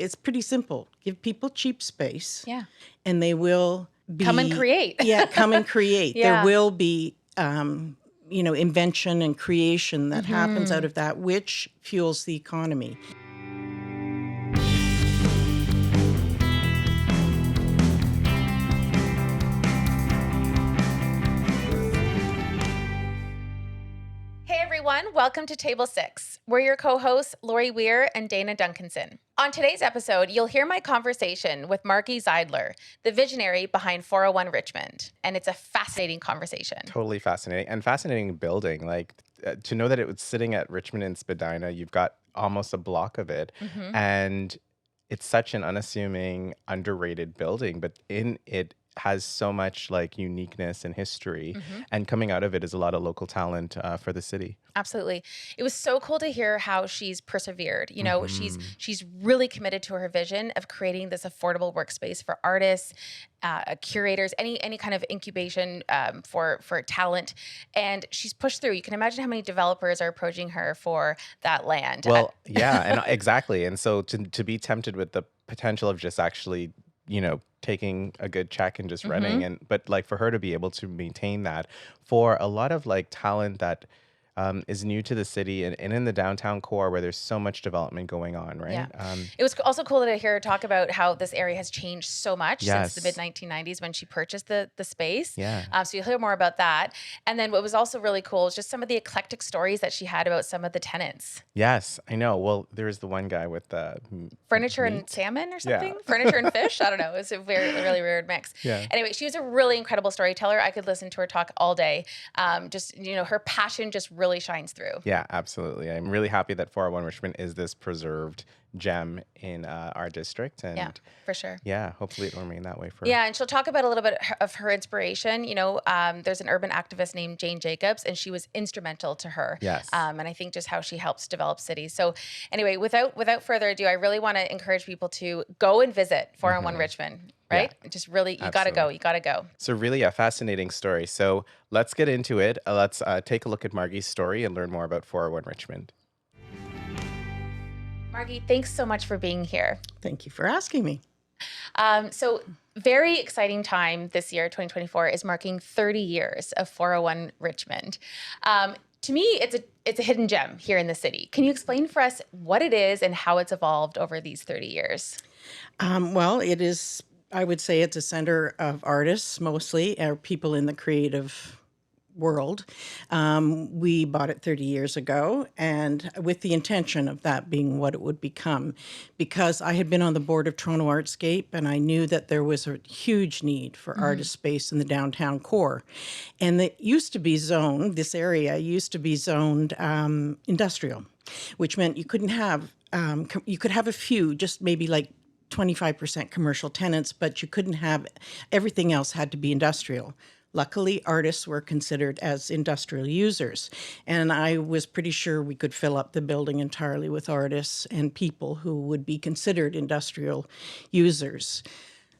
it's pretty simple. Give people cheap space. Yeah. And they will Come and create. come and create. Yeah. There will be, invention and creation that happens out of that, which fuels the economy. Hey everyone, welcome to Table 6. We're your co-hosts, Laurie, Weir, and Dana Duncanson. On today's episode, you'll hear my conversation with Margie Zeidler, the visionary behind 401 Richmond. And it's a fascinating conversation. Totally fascinating. And fascinating building. To know that it was sitting at Richmond and Spadina, you've got almost a block of it. And it's such an unassuming, underrated building, but in it has so much uniqueness and history, and coming out of it is a lot of local talent for the city. Absolutely. It was so cool to hear how she's persevered. You know, she's really committed to her vision of creating this affordable workspace for artists, curators, any kind of incubation for talent. And she's pushed through. You can imagine how many developers are approaching her for that land. Well, yeah, and exactly. And so to be tempted with the potential of just actually, taking a good check and just renting, but for her to be able to maintain that for a lot of talent that is new to the city and in the downtown core where there's so much development going on, right? Yeah. It was also cool to hear her talk about how this area has changed so much Yes. since the mid-1990s when she purchased the space. Yeah. So you'll hear more about that. And then what was also really cool is just some of the eclectic stories that she had about some of the tenants. Yes, I know. Well, there's the one guy with the Furniture and meat. something or something? Yeah. Furniture and fish? I don't know. It was a really weird mix. Yeah. Anyway, she was a really incredible storyteller. I could listen to her talk all day. Her passion just really shines through. Yeah, absolutely. I'm really happy that 401 Richmond is this preserved gem in our district. And Yeah, for sure. yeah, hopefully it'll remain that way for Yeah, and she'll talk about a little bit of her inspiration. There's an urban activist named Jane Jacobs, and she was instrumental to her. Yes. And I think just how she helps develop cities. So anyway, without further ado, I really want to encourage people to go and visit 401 Richmond, right? Yeah, Just really, you got to go. You got to go. So really a fascinating story. So let's get into it. Let's take a look at Margie's story and learn more about 401 Richmond. Margie, thanks so much for being here. Thank you for asking me. So very exciting time this year, 2024, is marking 30 years of 401 Richmond. To me, it's a hidden gem here in the city. Can you explain for us what it is and how it's evolved over these 30 years? Well, it is, I would say it's a center of artists mostly, or people in the creative world. We bought it 30 years ago, and with the intention of that being what it would become, because I had been on the board of Toronto Artscape, and I knew that there was a huge need for artist space in the downtown core. And it used to be zoned, this area used to be zoned industrial, which meant you couldn't have, you could have a few, just maybe 25% commercial tenants, but you couldn't have, everything else had to be industrial. Luckily, artists were considered as industrial users, and I was pretty sure we could fill up the building entirely with artists and people who would be considered industrial users.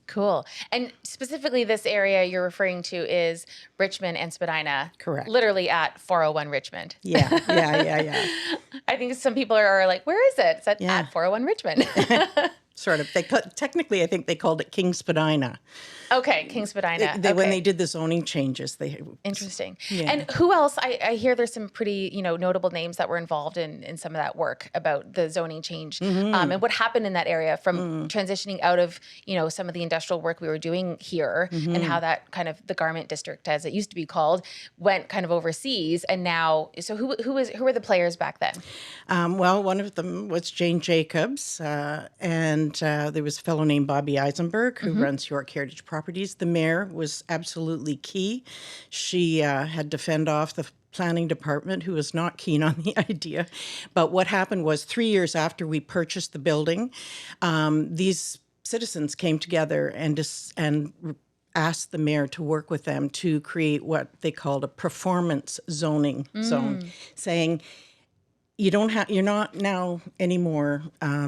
Cool. And specifically, this area you're referring to is Richmond and Spadina. Correct. Literally at 401 Richmond. Yeah. I think some people are like, where is it? It's at 401 Richmond. Sort of. Technically, I think they called it King Spadina. Okay, King Spadina. When they did the zoning changes, Interesting. Yeah. And who else? I hear there's some pretty notable names that were involved in some of that work about the zoning change and what happened in that area from transitioning out of some of the industrial work we were doing here and how that kind of the garment district, as it used to be called, went kind of overseas and now. So who were the players back then? Well, one of them was Jane Jacobs, and there was a fellow named Bobby Eisenberg who runs York Heritage Properties. The mayor was absolutely key. She had to fend off the planning department, who was not keen on the idea. But what happened was 3 years after we purchased the building, these citizens came together and asked the mayor to work with them to create what they called a performance zoning zone, saying, you're not now anymore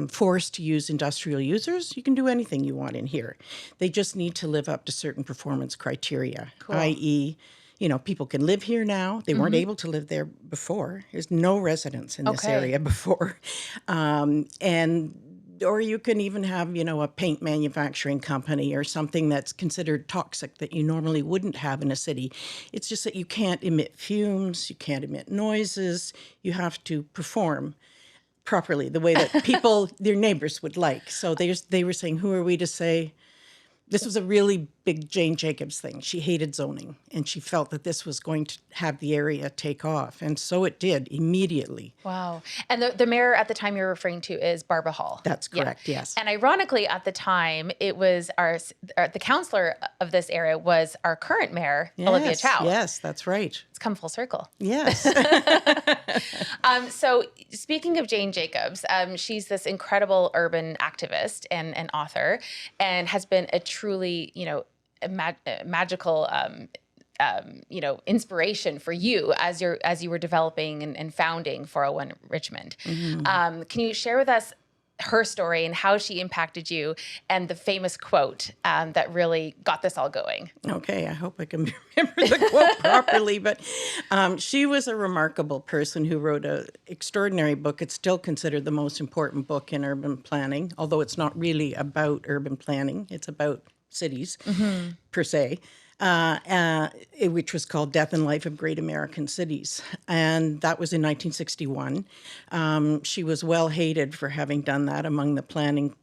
forced to use industrial users. You can do anything you want in here. They just need to live up to certain performance criteria, i.e., people can live here now. They weren't able to live there before. There's no residents in this area before. And or you can even have, a paint manufacturing company or something that's considered toxic that you normally wouldn't have in a city. It's just that you can't emit fumes, you can't emit noises, you have to perform properly the way that people, their neighbors would like. So they were saying, who are we to say? This was a really big Jane Jacobs thing. She hated zoning, and she felt that this was going to have the area take off. And so it did immediately. Wow. And the mayor at the time you're referring to is Barbara Hall. That's correct, yes. And ironically, at the time, it was the councillor of this area was our current mayor, Olivia Chow. Yes, that's right. It's come full circle. Yes. So speaking of Jane Jacobs, she's this incredible urban activist and author, and has been a truly, magical, inspiration for you as you were developing and founding 401 Richmond. Can you share with us her story and how she impacted you and the famous quote that really got this all going? Okay, I hope I can remember the quote properly, but she was a remarkable person who wrote an extraordinary book. It's still considered the most important book in urban planning, although it's not really about urban planning. It's about cities, per se. Which was called Death and Life of Great American Cities. And that was in 1961. She was well hated for having done that among the planning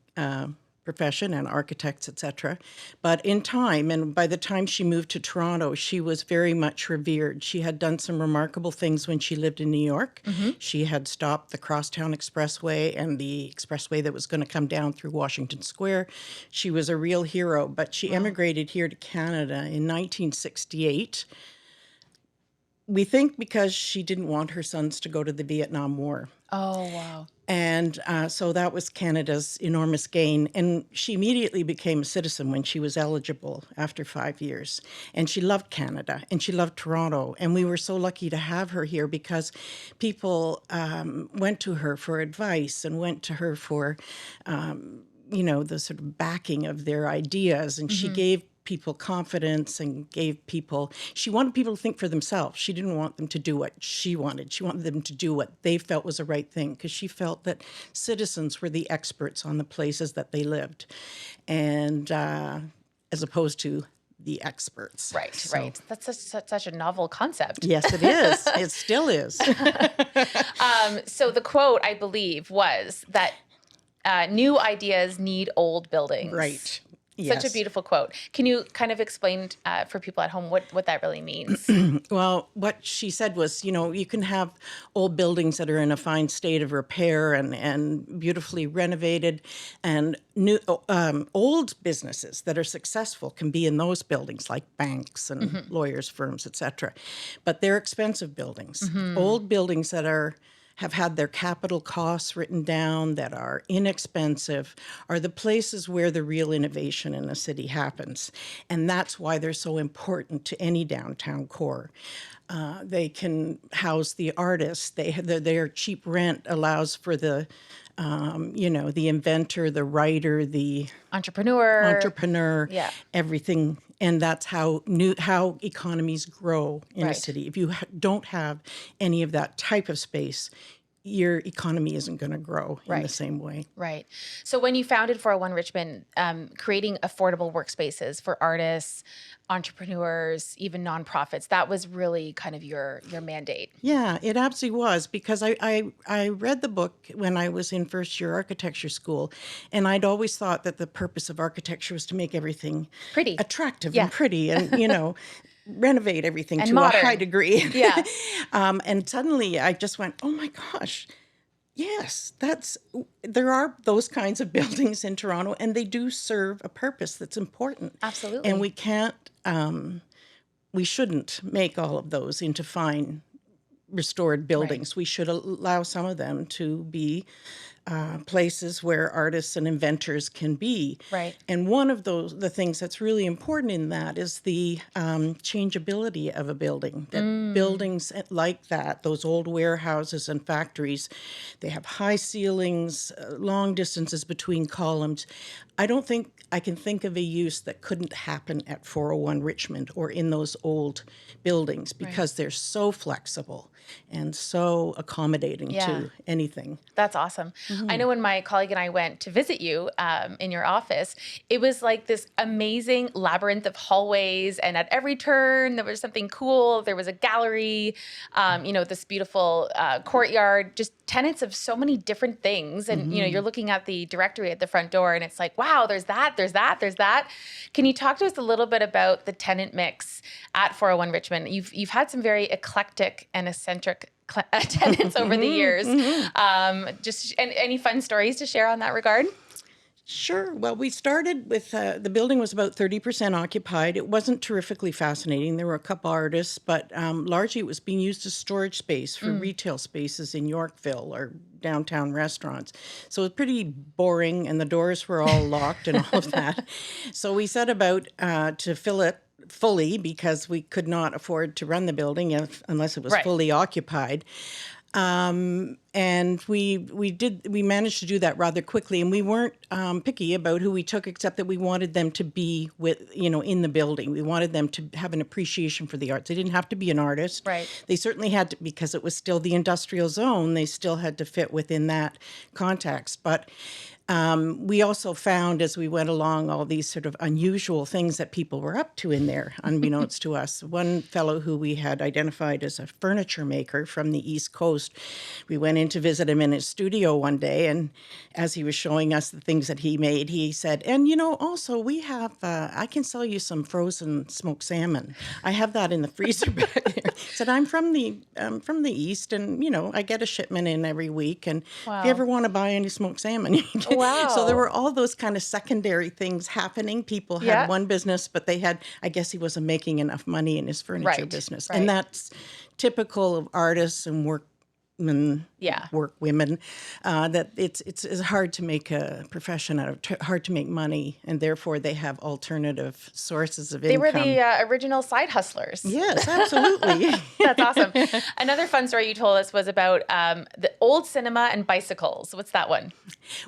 profession and architects, etc. But in time, and by the time she moved to Toronto, she was very much revered. She had done some remarkable things when she lived in New York. She had stopped the Crosstown Expressway and the expressway that was going to come down through Washington Square. She was a real hero, but she emigrated here to Canada in 1968. We think because she didn't want her sons to go to the Vietnam War. Oh, wow. And so that was Canada's enormous gain. And she immediately became a citizen when she was eligible after 5 years. And she loved Canada and she loved Toronto. And we were so lucky to have her here because people went to her for advice and went to her for, the sort of backing of their ideas. And she gave people confidence and she wanted people to think for themselves. She didn't want them to do what she wanted. She wanted them to do what they felt was the right thing because she felt that citizens were the experts on the places that they lived, and as opposed to the experts. Right. That's such a novel concept. Yes, it is. It still is. So the quote, I believe, was that new ideas need old buildings. Right. Such a beautiful quote. Can you kind of explain for people at home what that really means? Well, what she said was, you can have old buildings that are in a fine state of repair and beautifully renovated, and new old businesses that are successful can be in those buildings, like banks and lawyers' firms, etc. But they're expensive buildings. Old buildings that have had their capital costs written down, that are inexpensive, are the places where the real innovation in a city happens. And that's why they're so important to any downtown core. They can house the artists. Their cheap rent allows for the inventor, the writer, the entrepreneur, everything. And that's how economies grow in a city. If you don't have any of that type of space, your economy isn't going to grow in the same way. Right. So when you founded 401 Richmond, creating affordable workspaces for artists, entrepreneurs, even nonprofits, that was really kind of your mandate. Yeah, it absolutely was, because I read the book when I was in first year architecture school, and I'd always thought that the purpose of architecture was to make everything pretty, attractive and pretty, and renovate everything and to modern. a high degree. Yeah. And suddenly I just went, oh my gosh, yes, there are those kinds of buildings in Toronto, and they do serve a purpose that's important. Absolutely. And we shouldn't make all of those into fine restored buildings. We should allow some of them to be places where artists and inventors can be. Right. And one of the things that's really important in that is the changeability of a building. That buildings like that, those old warehouses and factories, they have high ceilings, long distances between columns. I don't think I can think of a use that couldn't happen at 401 Richmond or in those old buildings, because they're so flexible and so accommodating to anything. That's awesome. I know when my colleague and I went to visit you in your office, it was like this amazing labyrinth of hallways, and at every turn there was something cool. There was a gallery, this beautiful courtyard, just tenants of so many different things. And, you're looking at the directory at the front door and it's like, wow, there's that, there's that, there's that. Can you talk to us a little bit about the tenant mix at 401 Richmond? You've had some very eclectic and eccentric tenants over the years. Just any fun stories to share on that regard? Sure. Well, we started with the building was about 30% occupied. It wasn't terrifically fascinating. There were a couple artists, but largely it was being used as storage space for retail spaces in Yorkville or downtown restaurants. So it was pretty boring, and the doors were all locked and all of that. So we set about to fill it fully because we could not afford to run the building unless it was fully occupied. And we managed to do that rather quickly, and we weren't picky about who we took, except that we wanted them to be in the building. We wanted them to have an appreciation for the arts. They didn't have to be an artist. Right. They certainly had to, because it was still the industrial zone, they still had to fit within that context. But we also found as we went along all these sort of unusual things that people were up to in there, unbeknownst to us. One fellow who we had identified as a furniture maker from the East Coast, we went in to visit him in his studio one day, and as he was showing us the things that he made, he said, and also we have, I can sell you some frozen smoked salmon. I have that in the freezer back there. He said, I'm from the East, and I get a shipment in every week, and if you ever want to buy any smoked salmon, you can. Wow. So there were all those kind of secondary things happening. People had one business, but they had, I guess he wasn't making enough money in his furniture business. Right. And that's typical of artists and work women, that it's hard to make a profession out of, hard to make money, and therefore they have alternative sources of income. They were the original side hustlers. Yes, absolutely. That's awesome. Another fun story you told us was about the old cinema and bicycles. What's that one?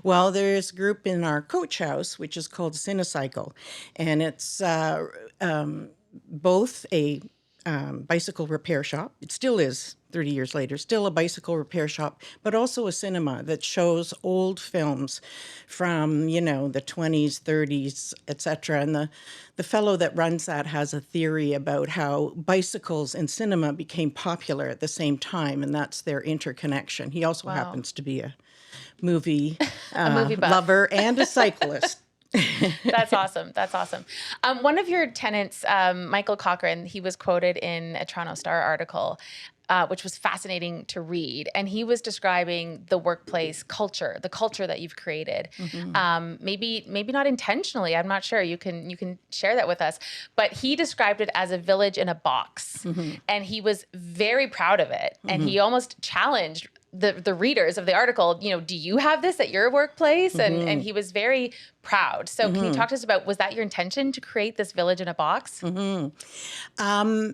Well, there's a group in our coach house, which is called Cinecycle, and it's both a bicycle repair shop. It still is 30 years later, still a bicycle repair shop, but also a cinema that shows old films from, the 20s, 30s, etc. And the fellow that runs that has a theory about how bicycles and cinema became popular at the same time, and that's their interconnection. He also happens to be a movie, movie buff. lover and a cyclist. That's awesome. That's awesome. One of your tenants, Michael Cochran, he was quoted in a Toronto Star article, which was fascinating to read. And he was describing the workplace culture, the culture that you've created. Maybe not intentionally. I'm not sure. You can share that with us. But he described it as a village in a box. And he was very proud of it. And he almost challenged the readers of the article, do you have this at your workplace? And he was very proud. So can you talk to us about, was that your intention to create this village in a box? I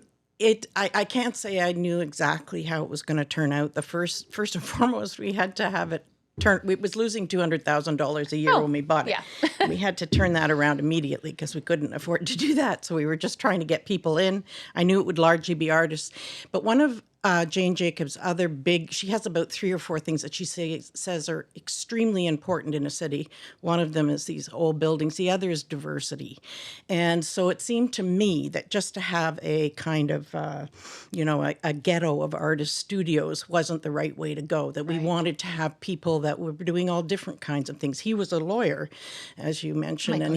can't say I knew exactly how it was going to turn out. The first and foremost, we had to have it turn. It was losing $200,000 a year when we bought it. Yeah. We had to turn that around immediately because we couldn't afford to do that. So we were just trying to get people in. I knew it would largely be artists, but one of Jane Jacobs' other big, she has about 3 or 4 things that she says are extremely important in a city. One of them is these old buildings. The other is diversity. And so it seemed to me that just to have a kind of, a ghetto of artist studios wasn't the right way to go, that we wanted to have people that were doing all different kinds of things. He was a lawyer, as you mentioned, Michael,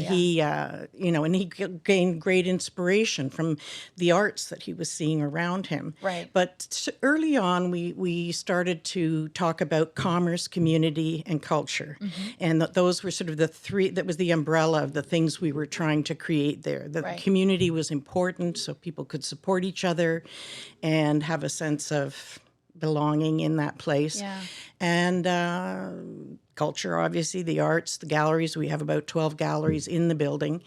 and he gained great inspiration from the arts that he was seeing around him. Right. But early on, we started to talk about commerce, community, and culture. And those were sort of the 3, that was the umbrella of the things we were trying to create there. The community was important so people could support each other and have a sense of belonging in that place. Yeah. And culture, obviously, the arts, the galleries. We have about 12 galleries in the building.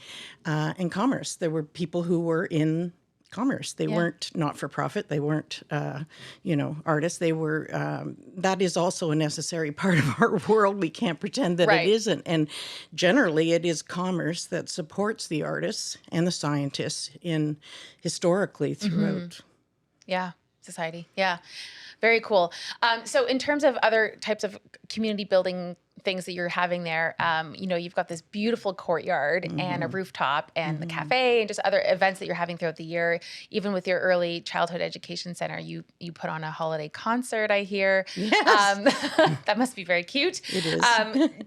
And commerce. There were people who were in commerce. They weren't not-for-profit. They weren't, artists. They were, that is also a necessary part of our world. We can't pretend that it isn't. And generally, it is commerce that supports the artists and the scientists historically throughout. Yeah, society. Yeah. Very cool. So in terms of other types of community building things that you're having there. You've got this beautiful courtyard and a rooftop and the cafe and just other events that you're having throughout the year. Even with your early childhood education center, you put on a holiday concert, I hear. Yes. That must be very cute. It is.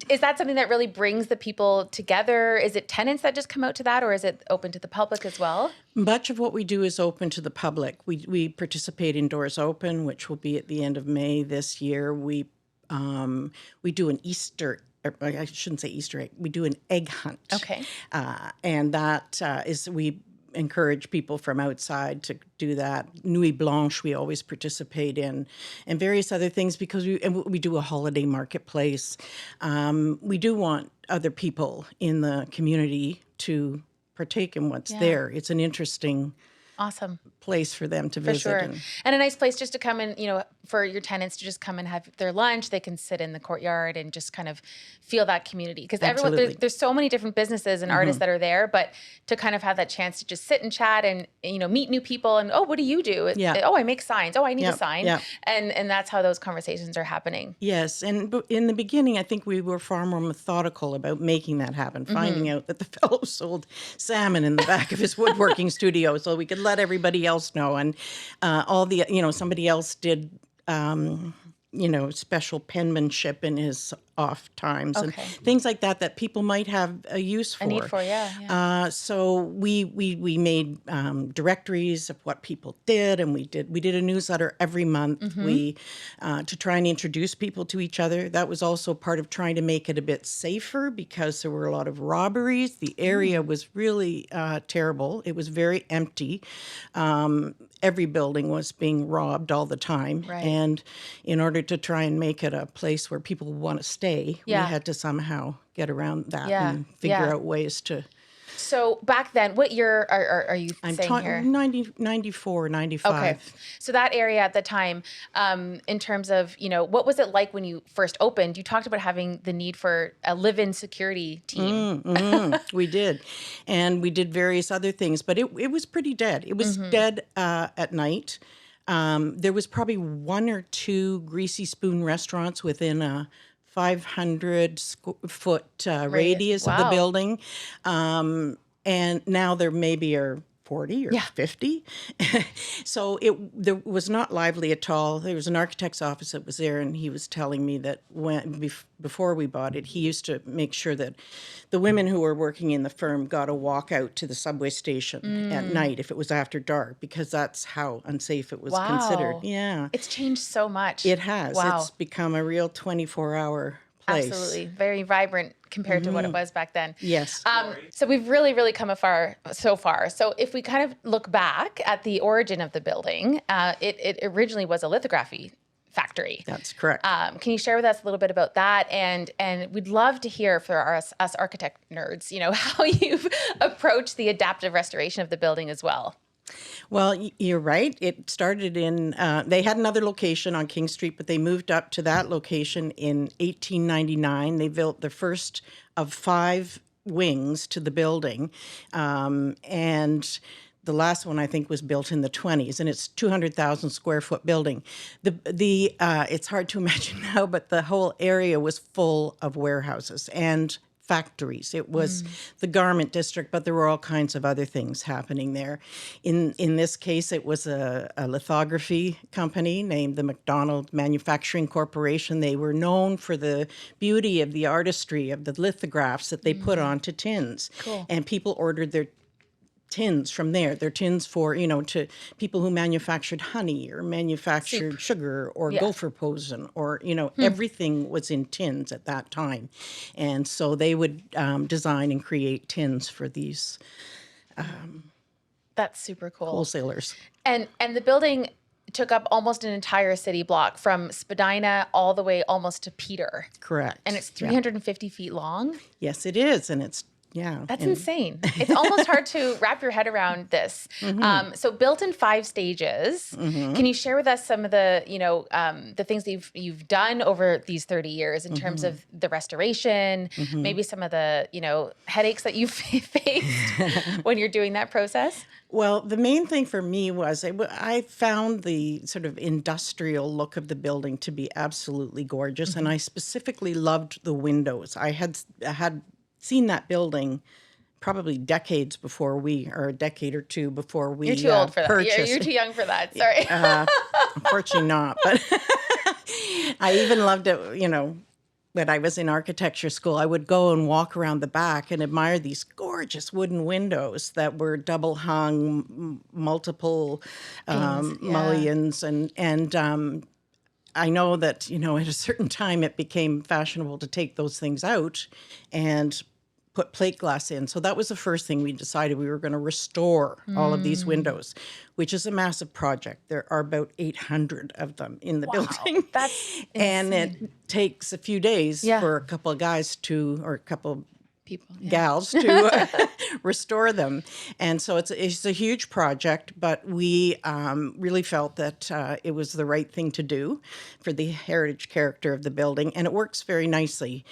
Is that something that really brings the people together? Is it tenants that just come out to that, or is it open to the public as well? Much of what we do is open to the public. We participate in Doors Open, which will be at the end of May this year. We do an Easter. I shouldn't say Easter egg. We do an egg hunt. Okay. And that is we encourage people from outside to do that. Nuit Blanche we always participate in, and various other things because we do a holiday marketplace. We do want other people in the community to partake in what's there. It's an interesting Awesome place for them to visit. For sure. And a nice place just to come and, for your tenants to just come and have their lunch. They can sit in the courtyard and just kind of feel that community. Because everyone, there's so many different businesses and artists that are there, but to kind of have that chance to just sit and chat and, meet new people and, oh, what do you do? Oh, I make signs. Oh, I need a sign. Yeah. And that's how those conversations are happening. Yes. And in the beginning, I think we were far more methodical about making that happen, finding out that the fellow sold salmon in the back of his woodworking studio so we could let everybody else know. And all the, somebody else did, special penmanship in his off times and things like that people might have a use for. A need for, yeah. So we made directories of what people did, and we did a newsletter every month. We to try and introduce people to each other. That was also part of trying to make it a bit safer because there were a lot of robberies. The area was really terrible. It was very empty. Every building was being robbed all the time. Right. And in order to try and make it a place where people want to stay, we had to somehow get around that and figure out ways to... So back then, what year are you saying here? 94, 95. Okay. So that area at the time, in terms of, what was it like when you first opened? You talked about having the need for a live-in security team. We did. And we did various other things, but it was pretty dead. It was dead at night. There was probably one or two Greasy Spoon restaurants within a 500-foot radius of the building. And now there maybe are 40 or 50. So there was not lively at all. There was an architect's office that was there, and he was telling me that before we bought it, he used to make sure that the women who were working in the firm got a walk out to the subway station at night if it was after dark, because that's how unsafe it was considered. Yeah. It's changed so much. It has. Wow. It's become a real 24-hour place. Absolutely. Very vibrant compared to what it was back then. Yes. So we've really, really come so far. So if we kind of look back at the origin of the building, it originally was a lithography factory. That's correct. Can you share with us a little bit about that? And we'd love to hear for us architect nerds, how you've approached the adaptive restoration of the building as well. Well, you're right. It started in, they had another location on King Street, but they moved up to that location in 1899. They built the first of 5 wings to the building. And the last one, I think, was built in the 20s, and it's 200,000 square foot building. It's hard to imagine now, but the whole area was full of warehouses and factories. It was the garment district, but there were all kinds of other things happening there. In this case, it was a lithography company named the McDonald Manufacturing Corporation. They were known for the beauty of the artistry of the lithographs that they put onto tins. Cool. And people ordered their tins from there. They're tins for, to people who manufactured honey or manufactured sugar or gopher poison or, everything was in tins at that time. And so they would design and create tins for these That's super cool. wholesalers. And the building took up almost an entire city block from Spadina all the way almost to Peter. Correct. And it's 350 feet long. Yes, it is. And it's Yeah. That's and- insane. It's almost hard to wrap your head around this. So built in 5 stages. Can you share with us some of the, the things that you've done over these 30 years in terms of the restoration, maybe some of the, headaches that you've faced when you're doing that process? Well, the main thing for me was I found the sort of industrial look of the building to be absolutely gorgeous, and I specifically loved the windows. I had seen that building probably decades before or a decade or two before we You're too old for that. purchased. You're too young for that. Sorry. Unfortunately not, but I even loved it, when I was in architecture school, I would go and walk around the back and admire these gorgeous wooden windows that were double hung, multiple mullions. And I know that, at a certain time it became fashionable to take those things out and put plate glass in. So that was the first thing we decided. We were going to restore all of these windows, which is a massive project. There are about 800 of them in the building. That's and insane. it takes a few days Yeah. for a couple of guys or a couple People. gals to restore them. And so it's a huge project, but we really felt that it was the right thing to do for the heritage character of the building, and it works very nicely.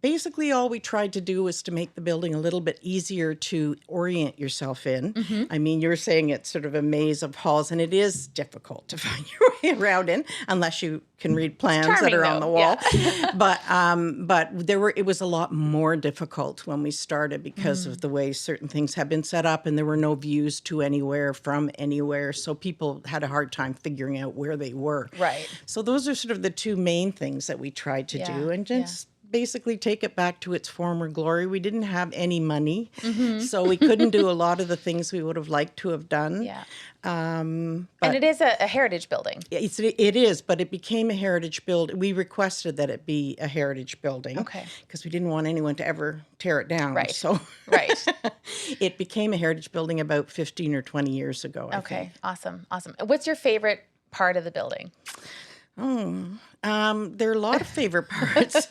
Basically, all we tried to do was to make the building a little bit easier to orient yourself in. I mean, you're saying it's sort of a maze of halls, and it is difficult to find your way around in unless you can read plans that are on the wall. But it was a lot more difficult when we started because of the way certain things have been set up, and there were no views to anywhere from anywhere. So people had a hard time figuring out where they were. Right. So those are sort of the 2 main things that we tried to do, and just basically take it back to its former glory. We didn't have any money, so we couldn't do a lot of the things we would have liked to have done. Yeah. And it is a heritage building. It is, but it became a heritage building. We requested that it be a heritage building. Okay. Because we didn't want anyone to ever tear it down. Right. So Right. it became a heritage building about 15 or 20 years ago, I Okay. think. Awesome. Awesome. What's your favorite part of the building? There are a lot of favorite parts.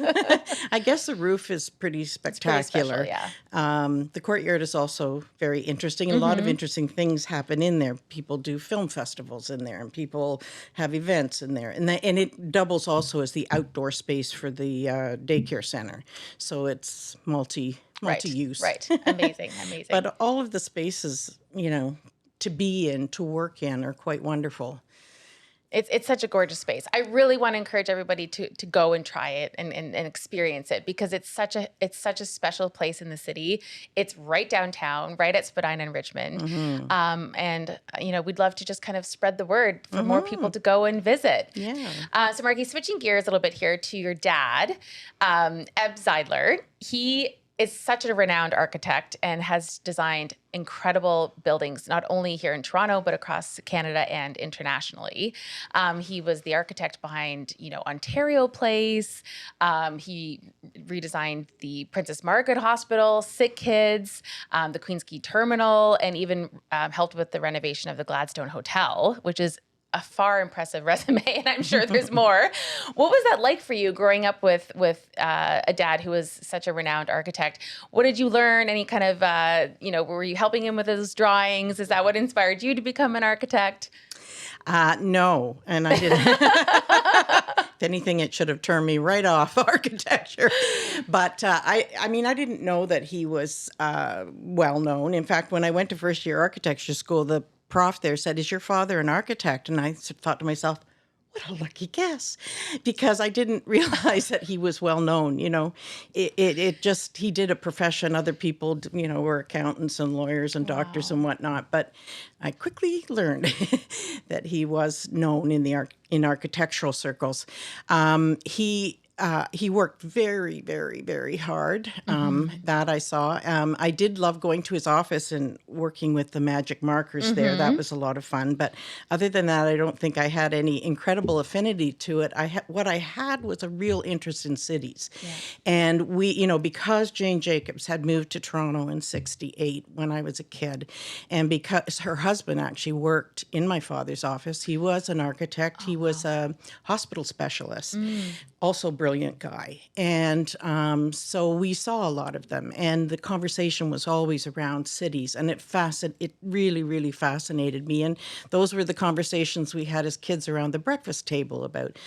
I guess the roof is pretty spectacular. Pretty special, The courtyard is also very interesting. A lot of interesting things happen in there. People do film festivals in there, and people have events in there. And it doubles also as the outdoor space for the daycare center. So it's multi-use. Right. Amazing. Amazing. But all of the spaces, to be in, to work in, are quite wonderful. It's such a gorgeous space. I really want to encourage everybody to go and try it and experience it, because it's such a special place in the city. It's right downtown, right at Spadina and Richmond. And we'd love to just kind of spread the word for more people to go and visit. Yeah. So Margie, switching gears a little bit here to your dad, Eb Zeidler. He is such a renowned architect and has designed incredible buildings, not only here in Toronto, but across Canada and internationally. He was the architect behind, Ontario Place. He redesigned the Princess Margaret Hospital, Sick Kids, the Queen's Quay Terminal, and even helped with the renovation of the Gladstone Hotel, which is a far impressive resume, and I'm sure there's more. What was that like for you growing up with a dad who was such a renowned architect? What did you learn? Any kind of, were you helping him with his drawings? Is that what inspired you to become an architect? No, and I didn't. If anything, it should have turned me right off architecture. But I didn't know that he was well known. In fact, when I went to first year architecture school, the prof there said, "Is your father an architect?" And I thought to myself, what a lucky guess, because I didn't realize that he was well known. It just, he did a profession. Other people, were accountants and lawyers and doctors and whatnot. But I quickly learned that he was known in architectural circles. He worked very, very, very hard. That I saw. I did love going to his office and working with the magic markers there. That was a lot of fun. But other than that, I don't think I had any incredible affinity to it. What I had was a real interest in cities. Yeah. And we, because Jane Jacobs had moved to Toronto in '68 when I was a kid, and because her husband actually worked in my father's office, he was an architect. He was a hospital specialist. Also brilliant. brilliant guy. And so we saw a lot of them. And the conversation was always around cities. And it really, really fascinated me. And those were the conversations we had as kids around the breakfast table about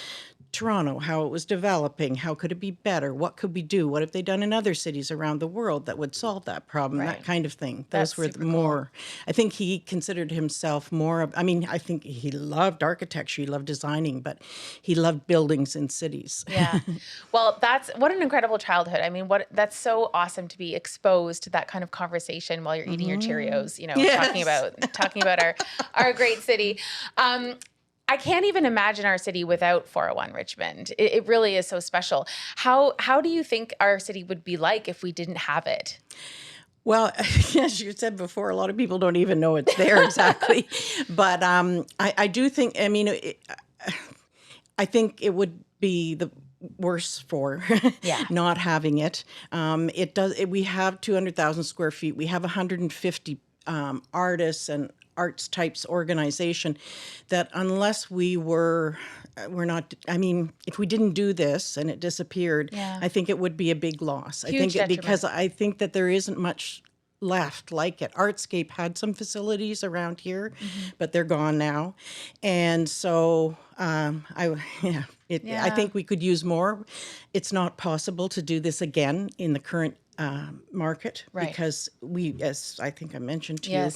Toronto, how it was developing, how could it be better, what could we do, what have they done in other cities around the world that would solve that problem, Right. that kind of thing. That's Those were the super cool. more, I think he considered himself more of, I mean, I think he loved architecture, he loved designing, but he loved buildings in cities. Yeah. Well, what an incredible childhood. I mean, that's so awesome to be exposed to that kind of conversation while you're eating your Cheerios, talking about our great city. I can't even imagine our city without 401 Richmond. It really is so special. How do you think our city would be like if we didn't have it? Well, as you said before, a lot of people don't even know it's there exactly. But I do think, I mean, I think it would be the worse for not having it. We have 200,000 square feet. We have 150 artists and arts types organization that unless we're not, I mean, if we didn't do this and it disappeared, I think it would be a big loss. Huge Because I think that there isn't much left like it. Artscape had some facilities around here, but they're gone now. And so I think we could use more. It's not possible to do this again in the current market because we, as I think I mentioned to you,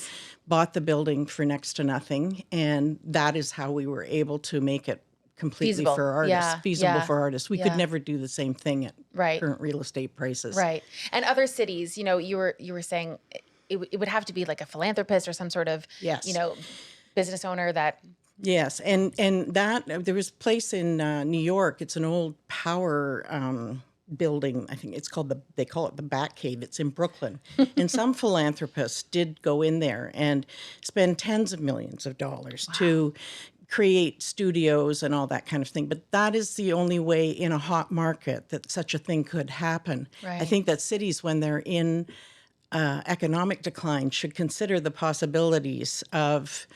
bought the building for next to nothing. And that is how we were able to make it completely feasible for artists, feasible for artists. We could never do the same thing at current real estate prices. Right. And other cities, you were saying it would have to be like a philanthropist or some sort of, business owner that. Yes. And that there was a place in New York. It's an old power building. I think it's called they call it the Bat Cave. It's in Brooklyn. And some philanthropists did go in there and spend tens of millions of dollars to create studios and all that kind of thing. But that is the only way in a hot market that such a thing could happen. Right. I think that cities, when they're in economic decline, should consider the possibilities of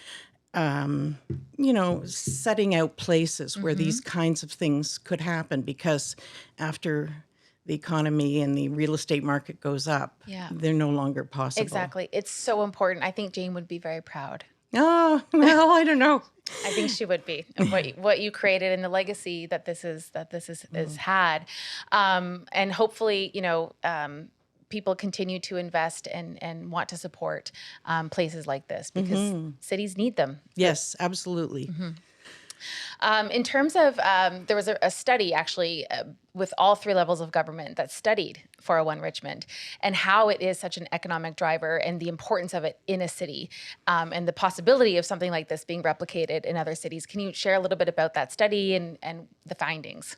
setting out places where these kinds of things could happen, because after the economy and the real estate market goes up, they're no longer possible. Exactly. It's so important. I think Jane would be very proud. Oh, well, I don't know. I think she would be, of what you created and the legacy that this is had. And hopefully, people continue to invest and want to support places like this, because cities need them. Yes, absolutely. In terms of, there was a study actually with all three levels of government that studied 401 Richmond and how it is such an economic driver and the importance of it in a city, and the possibility of something like this being replicated in other cities. Can you share a little bit about that study and the findings?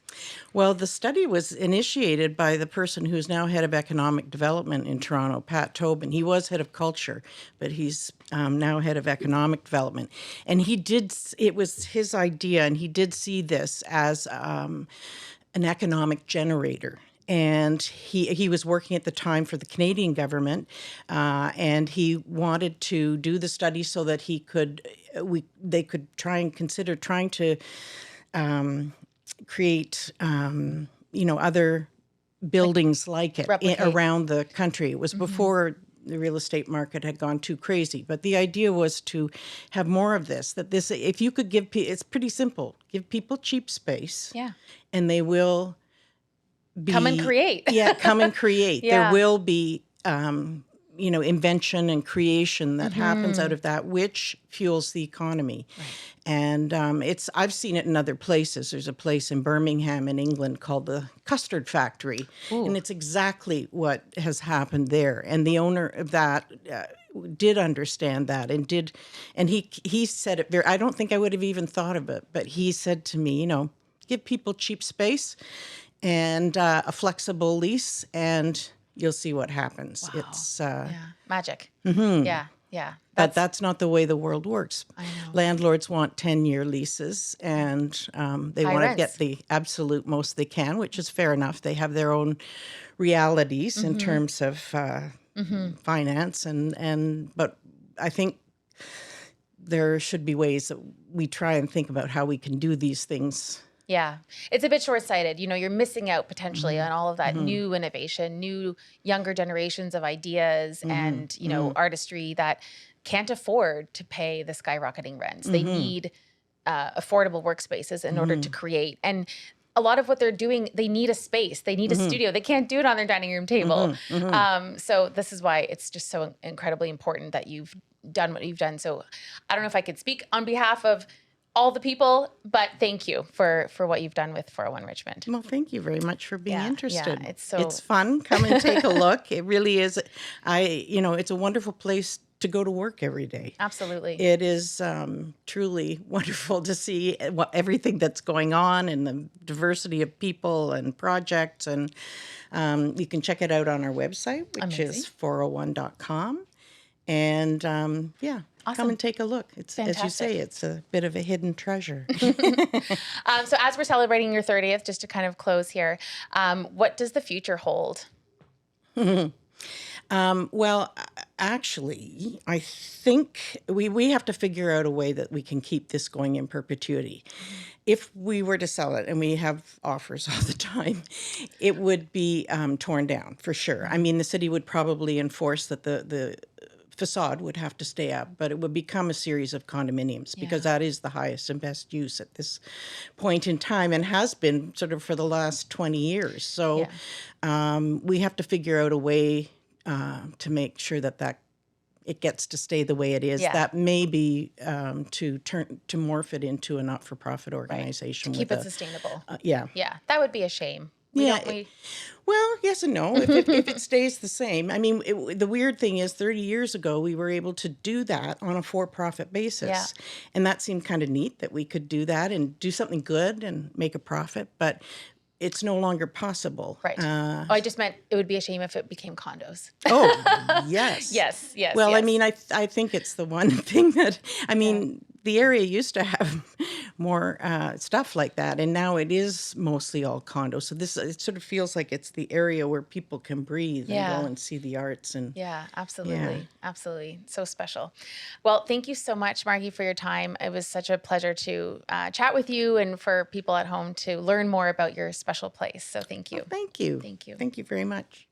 Well, the study was initiated by the person who's now head of economic development in Toronto, Pat Tobin. He was head of culture, but he's now head of economic development. And it was his idea, and he did see this as an economic generator. And he was working at the time for the Canadian government, and he wanted to do the study so that they could try and consider trying to create other buildings like it around the country. It was before the real estate market had gone too crazy, but the idea was to have more of this. If you could give people, it's pretty simple. Give people cheap space, and they will come and create. Come and create. There will be, invention and creation that happens out of that, which fuels the economy. Right. And I've seen it in other places. There's a place in Birmingham in England called the Custard Factory. Ooh. And it's exactly what has happened there. And the owner of that did understand that and he said it I don't think I would have even thought of it, but he said to me, give people cheap space and a flexible lease, and you'll see what happens. Wow. It's magic. Yeah. But that's not the way the world works. I know. Landlords want 10-year leases, and they want to get the absolute most they can, which is fair enough. They have their own realities in terms of finance, but I think there should be ways that we try and think about how we can do these things Yeah. It's a bit short-sighted. You're missing out potentially on all of that new innovation, new younger generations of ideas and, artistry that can't afford to pay the skyrocketing rents. They need affordable workspaces in order to create. And a lot of what they're doing, they need a space. They need a studio. They can't do it on their dining room table. So this is why it's just so incredibly important that you've done what you've done. So I don't know if I could speak on behalf of all the people, but thank you for what you've done with 401 Richmond. Well, thank you very much for being Yeah, interested. yeah, it's fun. Come and take a look. It really is. It's a wonderful place to go to work every day. Absolutely. It is truly wonderful to see everything that's going on and the diversity of people and projects. And you can check it out on our website, which is 401.com. And Awesome. come and take a look. It's Fantastic. as you say, it's a bit of a hidden treasure. So as we're celebrating your 30th, just to kind of close here, what does the future hold? Well, actually, I think we have to figure out a way that we can keep this going in perpetuity. If we were to sell it, and we have offers all the time, it would be torn down for sure. I mean, the city would probably enforce that the facade would have to stay up, but it would become a series of condominiums because that is the highest and best use at this point in time and has been sort of for the last 20 years. So we have to figure out a way to make sure that it gets to stay the way it is. Yeah. That may be to morph it into a not-for-profit organization. To keep it sustainable. Yeah. Yeah, that would be a shame. Well, yes and no. If it stays the same. I mean, the weird thing is 30 years ago, we were able to do that on a for-profit basis. Yeah. And that seemed kind of neat that we could do that and do something good and make a profit. But it's no longer possible. Right. I just meant it would be a shame if it became condos. Oh, yes. Yes. Well, yes. I mean, I think it's the one thing that, the area used to have more stuff like that, and now it is mostly all condos. So it sort of feels like it's the area where people can breathe and go and see the arts. And yeah, absolutely. Absolutely. So special. Well, thank you so much, Margie, for your time. It was such a pleasure to chat with you and for people at home to learn more about your special place. So thank you. Thank you. Thank you. Thank you very much.